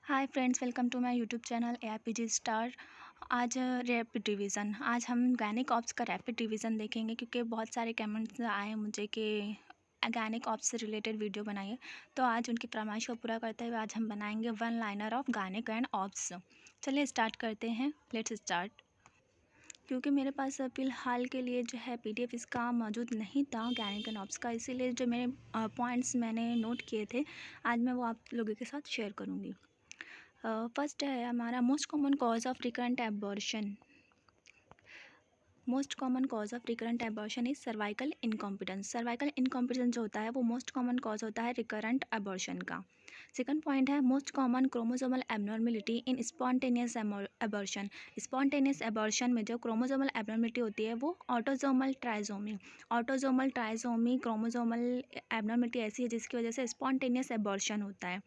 Hi friends, welcome to my YouTube channel AIPG star. आज rapid revision, आज हम gynaec ops का rapid revision देखेंगे क्योंकि बहुत सारे कमेंट्स आए हैं मुझे कि गायनिक ऑप्स से रिलेटेड वीडियो बनाइए। तो आज उनकी फरमाइश को पूरा करते हुए आज हम बनाएंगे one liner of gynaec and ops. चलिए स्टार्ट करते हैं, लेट्स स्टार्ट। क्योंकि मेरे पास फ़िलहाल के लिए जो है पीडीएफ इसका मौजूद नहीं था गायनिक एंड ऑप्स का, इसीलिए जो मेरे पॉइंट्स मैंने नोट किए थे आज मैं वो आप लोगों के साथ शेयर करूँगी। फर्स्ट है हमारा most common cause of recurrent abortion. Most common cause of recurrent abortion is cervical incompetence. Cervical incompetence जो होता है वो मोस्ट कॉमन कॉज होता है रिकरेंट एबॉर्शन का। सेकंड पॉइंट है मोस्ट कॉमन क्रोमोसोमल एबनॉर्मेलिटी इन स्पॉन्टेनियस एबॉर्शन। स्पॉन्टेनियस एबॉर्शन में जो क्रोमोसोमल एबनॉर्मेलिटी होती है वो autosomal trisomy. Autosomal trisomy chromosomal abnormality ऐसी है जिसकी वजह से स्पॉन्टेनियस एबॉर्शन होता है।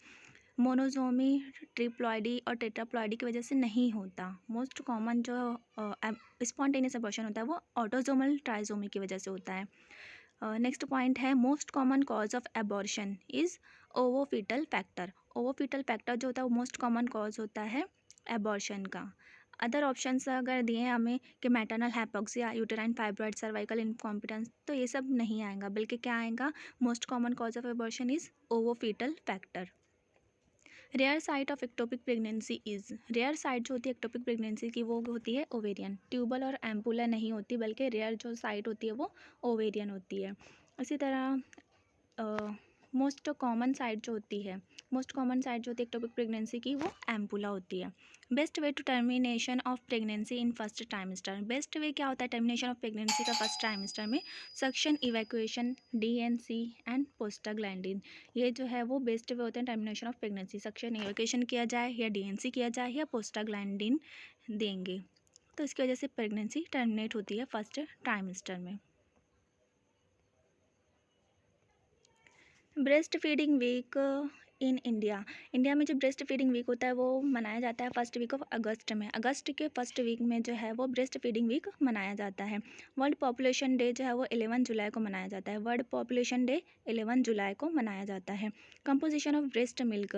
मोनोजोमी ट्रिप्लॉइडी और टेट्राप्लॉइडी की वजह से नहीं होता। मोस्ट कॉमन जो स्पॉन्टेनियस एबॉर्शन होता है वो ऑटोजोमल ट्राइसोमी की वजह से होता है। नेक्स्ट पॉइंट है most common cause of abortion is ovofetal factor. Ovofetal factor जो होता है वो मोस्ट कॉमन कॉज होता है एबॉर्शन का। अदर ऑप्शंस अगर दिए हमें कि maternal hypoxia, uterine fibroid, cervical incompetence, तो ये सब नहीं आएगा, बल्कि क्या आएगा, most common cause of abortion is ovofetal factor. Rare site of ectopic pregnancy is. Rare site जो होती है एक्टोपिक प्रेगनेंसी की वो होती है ओवेरियन। ट्यूबल और एम्पुलर नहीं होती, बल्कि रेयर जो साइट होती है वो ओवेरियन होती है। इसी तरह मोस्ट कॉमन साइट जो होती है, मोस्ट कॉमन साइट जो होती है एक्टोपिक प्रेगनेंसी की वो एम्पुला होती है। Best way to termination of pregnancy in first trimester. Best way क्या होता है टर्मिनेशन ऑफ प्रेगनेंसी का फर्स्ट ट्राइमेस्टर में? Suction, evacuation, D and C and prostaglandin. ये जो है वो बेस्ट वे होते हैं termination of pregnancy. Suction, evacuation किया जाए या डीएनसी किया जाए या प्रोस्टाग्लैंडिन देंगे, तो इसकी वजह से प्रेगनेंसी टर्मिनेट होती है फर्स्ट ट्राइमेस्टर में। Breast feeding week in India. India में जो ब्रेस्ट फीडिंग वीक होता है वो मनाया जाता है फर्स्ट वीक ऑफ अगस्त में। अगस्त के फर्स्ट वीक में जो है वो ब्रेस्ट फीडिंग वीक मनाया जाता है। वर्ल्ड पॉपुलेशन डे जो है वो 11 जुलाई को मनाया जाता है। वर्ल्ड पॉपुलेशन डे 11 जुलाई को मनाया जाता है। Composition of breast milk,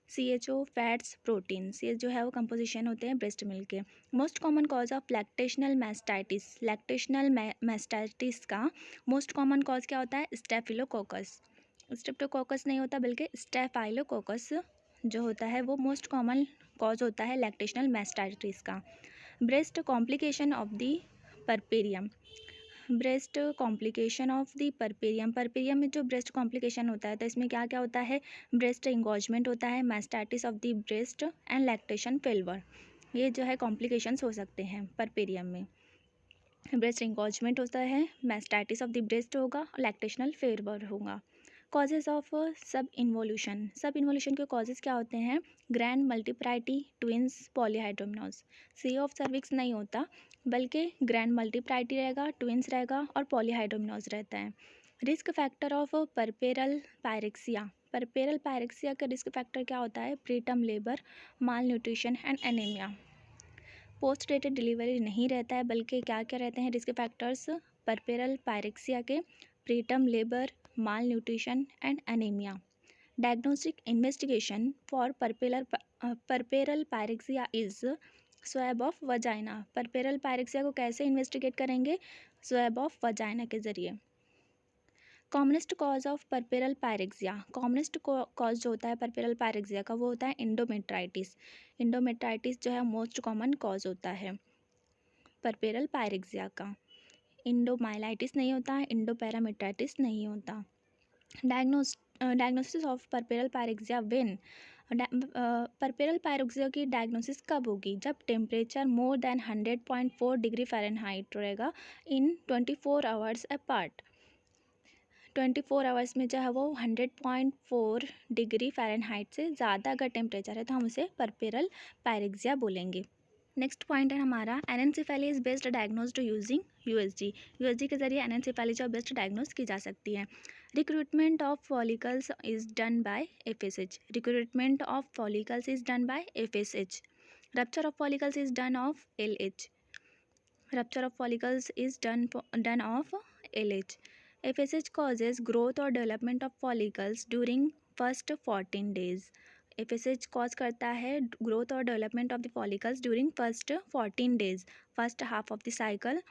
CHO, fats, proteins, ये जो है वो कंपोजिशन होते हैं ब्रेस्ट मिल्क के। Most common cause of lactational mastitis. Lactational mastitis का मोस्ट कॉमन कॉज क्या होता है? स्टेफिलोकोकस। स्ट्रेप्टोकोकस नहीं होता, बल्कि स्टेफाइलोकोकस जो होता है वो मोस्ट कॉमन कॉज होता है लैक्टेशनल मैस्टाइटिस का। Breast complication of the puerperium. Breast complication of the puerperium. Puerperium में जो ब्रेस्ट कॉम्प्लिकेशन होता है तो इसमें क्या क्या होता है? ब्रेस्ट इंगॉजमेंट होता है, mastitis of the breast and lactation failure. ये जो है कॉम्प्लिकेशंस हो सकते हैं परपेरियम में। ब्रेस्ट इंगॉजमेंट होता है, मैस्टाइटिस ऑफ द ब्रेस्ट होगा और लैक्टेशनल फेल्वर होगा। Causes of subinvolution. Subinvolution के कॉजेज़ क्या होते हैं? Grand multiparity, twins, polyhydramnios. C of cervix नहीं होता, बल्कि ग्रैंड मल्टीप्लाइटी रहेगा, ट्विंस रहेगा और पॉलीहाइड्रोमनोज रहता है। Risk factor of puerperal pyrexia. Puerperal pyrexia का रिस्क फैक्टर क्या होता है? Preterm labour, malnutrition and anaemia. Post dated delivery नहीं रहता है, बल्कि क्या क्या रहते हैं रिस्क फैक्टर्स परपेरल पायरेक्सिया के? Preterm labour, malnutrition and anaemia. Diagnostic investigation for puerperal pyrexia is swab of vagina. Puerperal pyrexia को कैसे इन्वेस्टिगेट करेंगे? स्वैब ऑफ वजाइना के जरिए। Commonest cause of puerperal pyrexia. Commonest cause जो होता है परपेरल pyrexia का वो होता है इंडोमेट्राइटिस। इंडोमेट्राइटिस जो है मोस्ट कॉमन कॉज होता है परपेरल पायरेक्सिया का। इंडोमाइलाइटिस नहीं होता, इंडोपैरामेट्राइटिस नहीं होता। Diagnosis of puerperal pyrexia when. Puerperal pyrexia की डायग्नोसिस कब होगी? जब temperature more than 100.4 degree Fahrenheit रहेगा इन 24 आवर्स अपार्ट। 24 आवर्स में जो है वो 100.4 डिग्री फ़ारेनहाइट से ज़्यादा अगर टेम्परेचर है तो हम उसे परपेरल पायरेक्सिया बोलेंगे। नेक्स्ट पॉइंट है हमारा anencephaly is best diagnosed using USG. USG के जरिए एनेंसेफेली जो बेस्ट डायग्नोज की जा सकती है। Recruitment of follicles is done by FSH। Recruitment of follicles is done by FSH। Rupture of follicles is done of LH। Rupture of follicles is done of LH। FSH causes growth or development of follicles during first 14 days. FSH cause करता है growth और development of the follicles during first 14 days, first half of the cycle,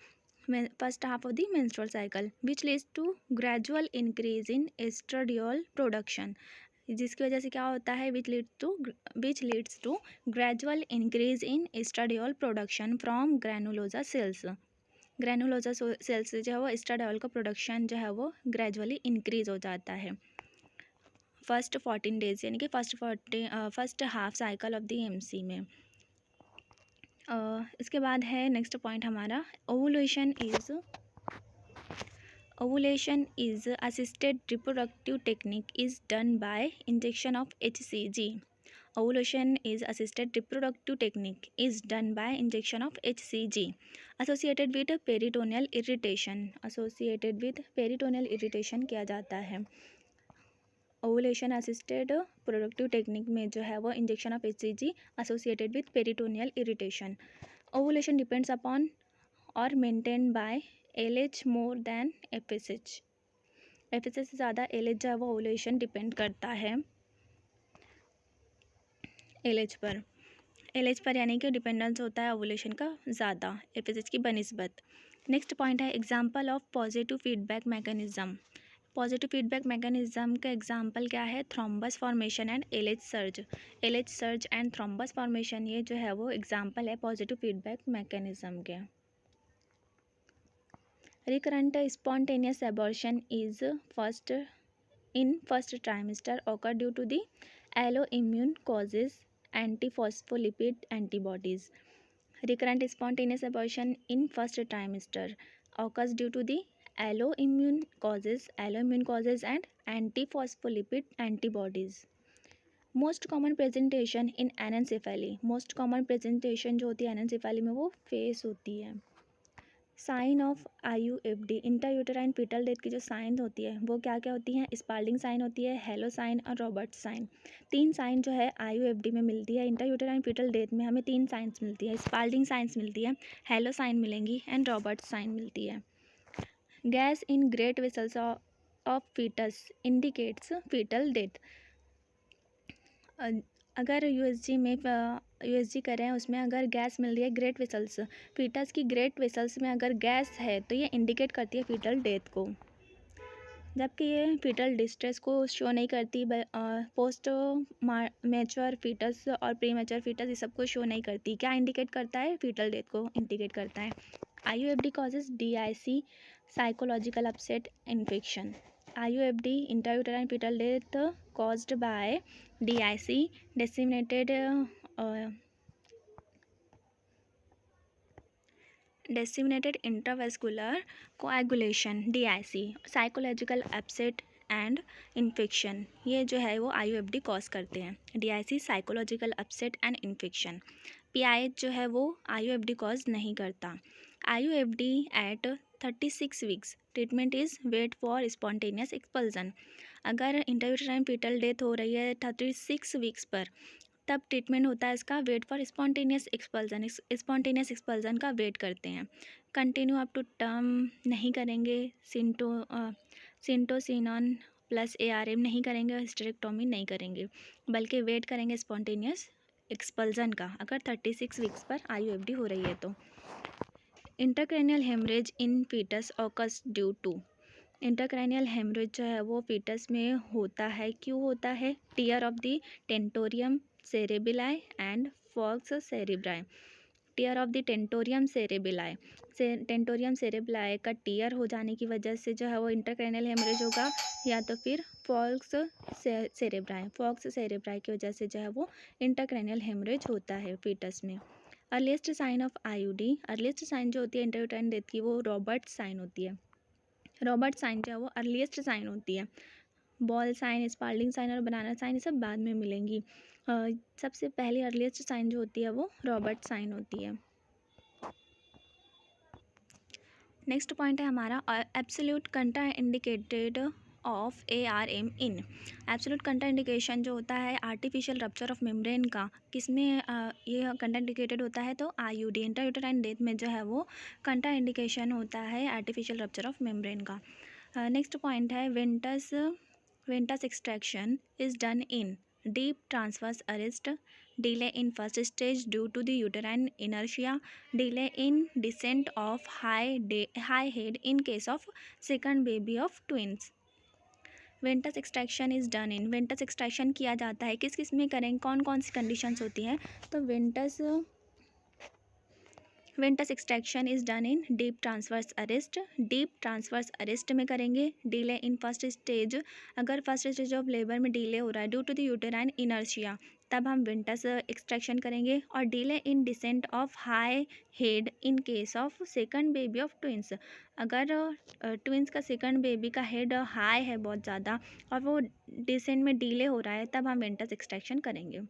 first half of the menstrual cycle, which leads to gradual increase in estradiol production, जिसकी वजह से क्या होता है which leads to gradual increase in estradiol production from granulosa cells. Granulosa cells से जो है वो एस्ट्राडियोल का प्रोडक्शन जो है वो ग्रेजुअली इंक्रीज हो जाता है फर्स्ट 14 डेज यानी कि first half cycle of the MC में। इसके बाद है नेक्स्ट पॉइंट हमारा ovulation is assisted reproductive technique is done by injection of HCG। Ovulation is assisted reproductive technique is done by injection of HCG associated with peritoneal irritation किया जाता है। Ovulation assisted productive technique में जो है वो injection of HCG associated with peritoneal irritation. Ovulation depends upon और maintain by LH more than FSH। FSH से ज़्यादा LH जो है वो ओवुलेशन डिपेंड करता है LH पर यानी कि डिपेंडेंस होता है ओवुलेशन का ज़्यादा FSH की बनिस्बत। नेक्स्ट पॉइंट है example of positive feedback mechanism. Positive feedback mechanism का एग्जांपल क्या है? Thrombus formation and LH surge and thrombus formation, ये जो है वो एग्जांपल है पॉजिटिव फीडबैक मैकेनिज्म के। Recurrent spontaneous abortion is first trimester occur due to the alloimmune causes antiphospholipid antibodies. Recurrent spontaneous abortion in first trimester occurs due to the alloimmune causes and antiphospholipid antibodies. Most common presentation in anencephaly, most common presentation जो होती है anencephaly में वो face होती है। Sign of IUFD intrauterine fetal death की जो sign होती है वो क्या क्या होती हैं? स्पाल्डिंग साइन होती है, हेलो साइन और रॉबर्ट साइन। 3 साइन जो है IUFD में मिलती है। इंट्रायूटेराइन फीटल डेथ में हमें 3 साइंस मिलती है, स्पाल्डिंग साइंस मिलती है, हेलो साइन मिलेंगी एंड रॉबर्ट साइन मिलती है। Gas in great vessels of fetus indicates fetal death. अगर USG कर रहे हैं उसमें अगर गैस मिल रही है ग्रेट वेसल्स, फीटस की ग्रेट वेसल्स में अगर गैस है तो ये इंडिकेट करती है फीटल डेथ को, जबकि ये फीटल डिस्ट्रेस को शो नहीं करती। पोस्ट मैच्योर फीटस और प्री मैच्योर फीटस ये सब को शो नहीं करती। क्या इंडिकेट करता है? फीटल डेथ को इंडिकेट करता है। IUFD causes DIC psychological upset infection. IUFD intrauterine fetal death caused by DIC disseminated intravascular coagulation, DIC psychological upset and infection, ये जो है वो IUFD कॉज करते हैं। DIC psychological upset and infection. PIH जो है वो IUFD कॉज नहीं करता। IUFD at 36 weeks treatment is wait for spontaneous expulsion. अगर इंट्रायूटेराइन फीटल डेथ हो रही है 36 वीक्स पर, तब ट्रीटमेंट होता है इसका वेट फॉर स्पॉन्टेनियस एक्सपल्जन का वेट करते हैं। कंटिन्यू अप टू टर्म नहीं करेंगे, सिंटोसिनॉन प्लस ARM नहीं करेंगे, हिस्टेरेक्टोमी नहीं करेंगे, बल्कि वेट करेंगे स्पॉन्टेनियस एक्सपल्जन का अगर 36 वीक्स पर IUFD हो रही है तो। Intracranial haemorrhage in fetus occurs due to, intracranial haemorrhage जो है वो फीटस में होता है, क्यों होता है? Tear of the tentorium cerebelli and falx cerebri. Tear of the tentorium cerebelli का टीयर हो जाने की वजह से जो है वो इंटरक्रैनियल हेमरेज होगा, या तो फिर फॉक्स सेरेब्राई की वजह से जो है वो इंटरक्रैनियल हेमरेज होता है फीटस में। Earliest sign of IUD, earliest sign जो होती है इंट्रायूटेराइन डेथ की वो रॉबर्ट साइन होती है। रॉबर्ट साइन जो है वो अर्लीस्ट साइन होती है। बॉल साइन, स्पाल्डिंग साइन और बनाना साइन ये सब बाद में मिलेंगी। सबसे पहली अर्लीस्ट साइन जो होती है वो रॉबर्ट साइन होती है। नेक्स्ट पॉइंट है हमारा absolute कंट्रा indicated of ARM in. Absolute कंट्रा indication जो होता है आर्टिफिशियल रप्चर ऑफ मेम्ब्रेन का, किसमें ये कंट्रा इंडिकेटेड होता है? तो IUD इंट्रायूटेराइन डेथ में जो है वो कंट्रा इंडिकेशन होता है आर्टिफिशियल रप्चर ऑफ मेम्ब्रेन का। नेक्स्ट पॉइंट है Ventus extraction is done in deep transverse arrest, delay in first stage due to the uterine inertia, delay in descent of high head in case of second baby of twins. Ventus extraction is done in, Ventus extraction किया जाता है किस किस में करेंगे, कौन कौन सी conditions होती हैं, तो ventouse extraction is done in deep transverse arrest, deep transverse arrest में करेंगे। डिले इन फर्स्ट स्टेज, अगर फर्स्ट स्टेज ऑफ लेबर में डिले हो रहा है due to the uterine inertia, तब हम वेंटस एक्सट्रैक्शन करेंगे। और delay in descent of high head in case of second baby of twins, अगर ट्विंस का सेकंड बेबी का हेड हाई है बहुत ज़्यादा और वो डिसेंट में डिले हो रहा है, तब हम वेंटस एक्सट्रैक्शन करेंगे।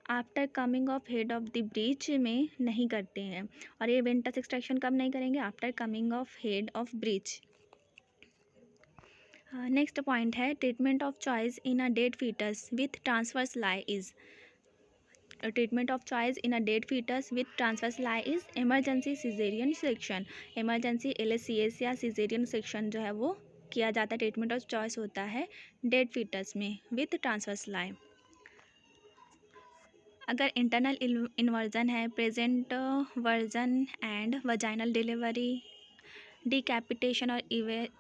After coming of head of the breach में नहीं करते हैं। और ये वेंटस एक्सट्रैक्शन कब नहीं करेंगे, after coming of head of breech. Next point है treatment of choice in a dead fetus with transverse lie is, treatment of choice in a dead fetus with transverse lie is emergency caesarean section, emergency LSCS या caesarean section जो है वो किया जाता है। Treatment of choice होता है dead foetus में विथ ट्रांसवर्स लाई। अगर इंटरनल इन्वर्जन है, present version and vaginal delivery, decapitation और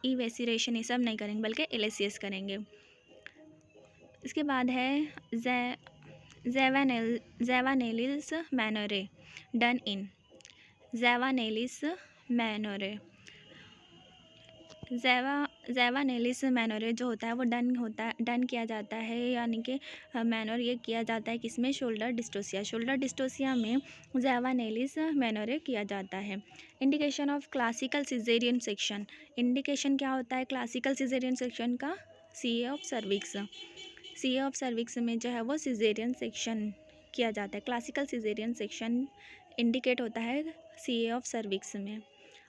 इवेसिरेशन, ये सब नहीं करेंगे बल्कि LSCS करेंगे। इसके बाद है ज़ेवानेलिस मैनोरे डन इन, ज़ेवानेलिस मैनोरे, ज़ेवानेलिस मैनोरे जो होता है वो डन किया जाता है, यानी कि मैनोर ये किया जाता है किसमें, शोल्डर डिस्टोसिया, शोल्डर डिस्टोसिया में ज़ेवानेलिस मैनोरे किया जाता है। Indication of classical caesarean section, indication क्या होता है क्लासिकल सिजेरियन सेक्शन का, CA of cervix, CA of cervix में जो है वो सिजेरियन सेक्शन किया जाता है। क्लासिकल सिजेरियन सेक्शन इंडिकेट होता है CA ऑफ सर्विक्स में।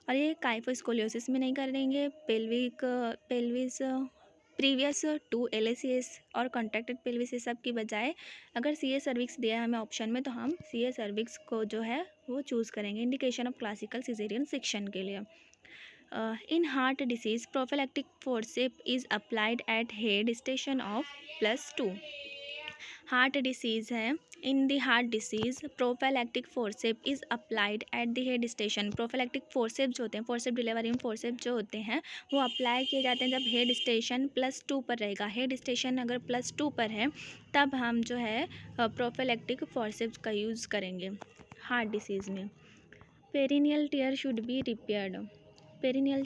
और ये काइफोस्कोलियोसिस में नहीं करेंगे। पेल्विस प्रीवियस टू LSCS और कॉन्ट्रैक्टेड पेल्विस, ये सब की बजाय अगर CA सर्विक्स दिया है हमें ऑप्शन में, तो हम CA सर्विक्स को जो है वो चूज़ करेंगे indication of classical caesarean section के लिए। In heart disease prophylactic forcep is applied at head station of +2, heart disease है, in the heart disease prophylactic forcep is applied at the head station, prophylactic forcep जो होते हैं, forceps delivery में forceps जो होते हैं वो अप्लाई किए जाते हैं जब हेड स्टेशन +2 पर रहेगा। हेड स्टेशन अगर +2 पर है तब हम जो है प्रोफैलेक्टिक फोर्सेप का यूज़ करेंगे हार्ट डिसीज़ में। Perennial tier should be repaired, perennial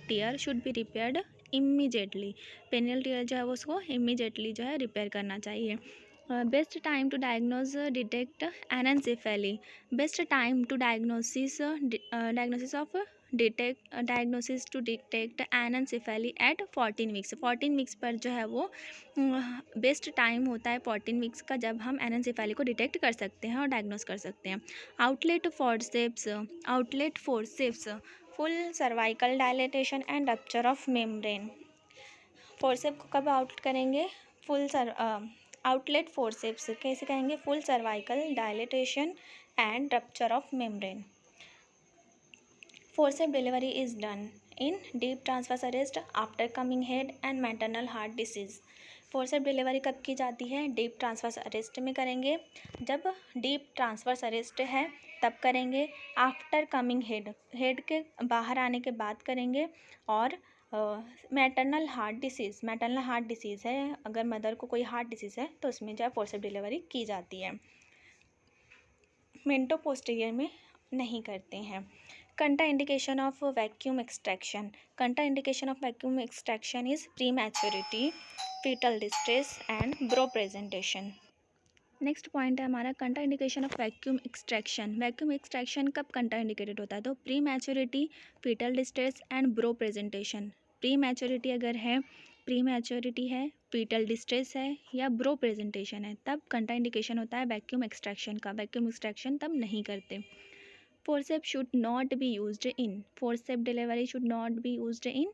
tier should be repaired immediately, perennial tier जो है वो उसको इमीजिएटली जो है रिपेयर करना चाहिए। Best time to diagnose detect anencephaly, best time to diagnosis of diagnosis to detect anencephaly at 14 weeks, 14 weeks पर जो है वो बेस्ट टाइम होता है 14 वीक्स का, जब हम एनेंसेफेली को डिटेक्ट कर सकते हैं और डायग्नोस कर सकते हैं। Outlet forceps full cervical dilatation and rupture of membrane, forcep को कब आउट करेंगे, आउटलेट फोर्सेप्स कैसे कहेंगे, full cervical dilatation and rupture of membrane. Forcep delivery is done in deep transverse arrest after coming head and maternal heart disease, forcep delivery कब की जाती है, deep transverse arrest में करेंगे, जब डीप ट्रांसवर्स अरेस्ट है तब करेंगे, आफ्टर कमिंग हेड के बाहर आने के बाद करेंगे, और मैटरनल हार्ट डिसीज़ है, अगर मदर को कोई हार्ट डिसीज़ है तो उसमें जो है फोर्सेप डिलीवरी की जाती है। मेंटो पोस्टीरियर में नहीं करते हैं। Contraindication of vacuum extraction, contraindication of vacuum extraction is prematurity, fetal distress and brow presentation. Next point है हमारा contraindication of vacuum extraction, vacuum extraction कब कंट्रा इंडिकेटेड होता है, तो prematurity, fetal distress and brow presentation. Prematurity अगर है, prematurity है, fetal distress है या ब्रो प्रेजेंटेशन है, तब कंट्रा इंडिकेशन होता है वैक्यूम एक्सट्रैक्शन का, वैक्यूम एक्सट्रैक्शन तब नहीं करते। Forcep should not be used in, forcep delivery should not be used in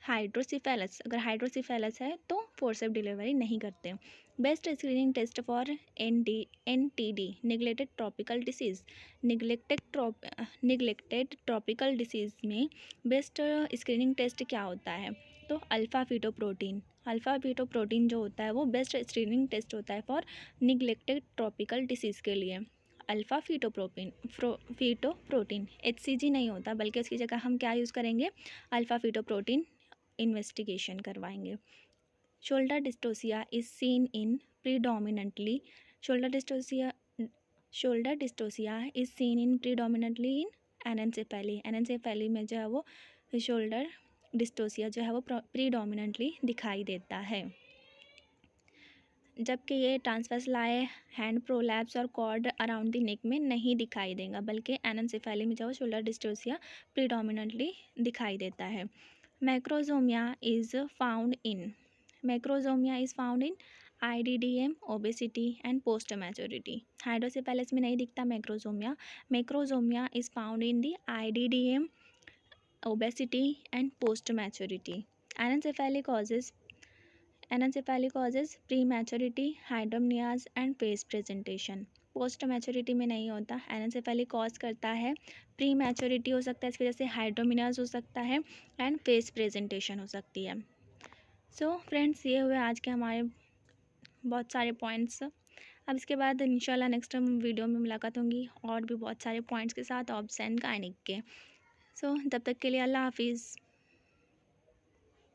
hydrocephalus, अगर हाइड्रोसिफेलस है तो फोर्सेप डिलीवरी नहीं करते। Best screening test for NTD neglected tropical disease, neglected tropical disease में बेस्ट स्क्रीनिंग टेस्ट क्या होता है, तो अल्फ़ा फीटोप्रोटीन, अल्फ़ा फ़ीटोप्रोटीन जो होता है वो बेस्ट स्क्रीनिंग टेस्ट होता है फॉर निग्लेक्टेड ट्रॉपिकल डिसीज़ के लिए। अल्फ़ा फ़ीटोप्रोटीन HCG नहीं होता, बल्कि इसकी जगह हम क्या यूज़ करेंगे, अल्फ़ा फ़ीटोप्रोटीन इन्वेस्टिगेशन करवाएंगे। Shoulder dystocia is seen in predominantly shoulder dystocia shoulder dystocia is seen in predominantly in anencephaly. Anencephaly में जो है वो शोल्डर डिस्टोसिया जो है वो प्रीडोमिनेंटली दिखाई देता है, जबकि ये ट्रांसवर्स लाए, हैंड प्रोलैप्स और कॉर्ड अराउंड द नेक में नहीं दिखाई देगा, बल्कि एनेंसेफेली में जो शोल्डर डिस्टोसिया प्रीडोमिनेंटली दिखाई देता है। Macrosomia is found in macrosomia is found in IDDM, obesity and postmaturity. Hydrocephalus में नहीं दिखता macrosomia. Macrosomia is found in the IDDM, obesity and postmaturity. Anencephaly causes prematurity, hydramnias and face presentation। Postmaturity में नहीं होता। एनेंसेफेली cause करता है pre maturity हो सकता है, इसकी वजह से हाइड्रोमिनास हो सकता है एंड फेस प्रेजेंटेशन हो सकती है। सो फ्रेंड्स, ये हुए आज के हमारे बहुत सारे पॉइंट्स। अब इसके बाद इंशाल्लाह नेक्स्ट वीडियो में मुलाकात होंगी और भी बहुत सारे पॉइंट्स के साथ ऑब्स एंड गायनिक के। सो तब तक के लिए अल्लाह हाफिज़।